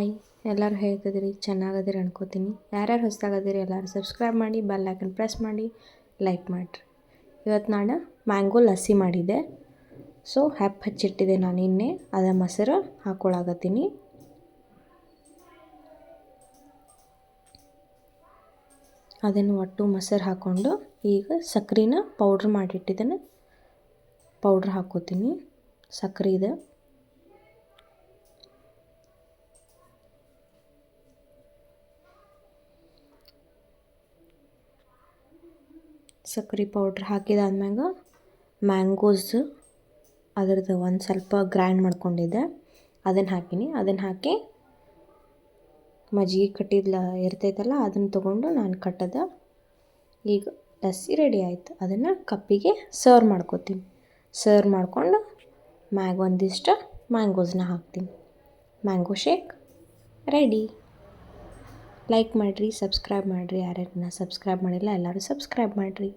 Hi, ಎಲ್ಲರೂ ಹೇಗಿದ್ದೀರಿ? ಚೆನ್ನಾಗದಿರಿ ಅನ್ಕೋತೀನಿ. ಯಾರ್ಯಾರು ಹೊಸ್ದಾಗದಿರಿ ಎಲ್ಲರೂ ಸಬ್ಸ್ಕ್ರೈಬ್ ಮಾಡಿ, ಬೆಲ್ ಐಕನ್ ಪ್ರೆಸ್ ಮಾಡಿ, ಲೈಕ್ ಮಾಡಿರಿ. ಇವತ್ತು ನಾನು ಮ್ಯಾಂಗೋ ಲಸ್ಸಿ ಮಾಡಿದ್ದೆ. ಸೊ ಹಚ್ಚಿಟ್ಟಿದ್ದೆ ನಾನು ಇನ್ನೇ ಅದ ಮೊಸರು ಹಾಕ್ಕೊಳಕತ್ತೀನಿ. ಅದನ್ನು ಒಟ್ಟು ಮೊಸರು ಹಾಕ್ಕೊಂಡು ಈಗ ಸಕ್ಕರೆನ ಪೌಡ್ರ್ ಮಾಡಿಟ್ಟಿದ್ದೇನೆ. ಪೌಡ್ರ್ ಹಾಕ್ಕೋತೀನಿ ಸಕ್ಕರೆದು. ಸಕ್ಕರೆ ಪೌಡ್ರ್ ಹಾಕಿದಾದ್ಮ್ಯಾಗ ಮ್ಯಾಂಗೋಸ್ ಅದರದ್ದು ಒಂದು ಸ್ವಲ್ಪ ಗ್ರೈಂಡ್ ಮಾಡ್ಕೊಂಡಿದ್ದೆ, ಅದನ್ನು ಹಾಕೀನಿ. ಅದನ್ನು ಹಾಕಿ ಮಜ್ಜಿಗೆ ಕಟ್ಟಿದ್ಲ ಇರ್ತೈತಲ್ಲ ಅದನ್ನು ತೊಗೊಂಡು ನಾನು ಕಟ್ಟದ. ಈಗ ಲಸ್ಸಿ ರೆಡಿ ಆಯಿತು. ಅದನ್ನು ಕಪ್ಪಿಗೆ ಸರ್ವ್ ಮಾಡ್ಕೋತೀನಿ. ಸರ್ವ್ ಮಾಡ್ಕೊಂಡು ಮ್ಯಾಗ ಒಂದಿಷ್ಟು ಮ್ಯಾಂಗೋಸ್ನ ಹಾಕ್ತೀನಿ. Mango shake ready. ಲೈಕ್ ಮಾಡಿರಿ, ಸಬ್ಸ್ಕ್ರೈಬ್ ಮಾಡಿರಿ. ಯಾರ್ಯಾರನ್ನ ಸಬ್ಸ್ಕ್ರೈಬ್ ಮಾಡಿಲ್ಲ ಎಲ್ಲರೂ ಸಬ್ಸ್ಕ್ರೈಬ್ ಮಾಡಿರಿ.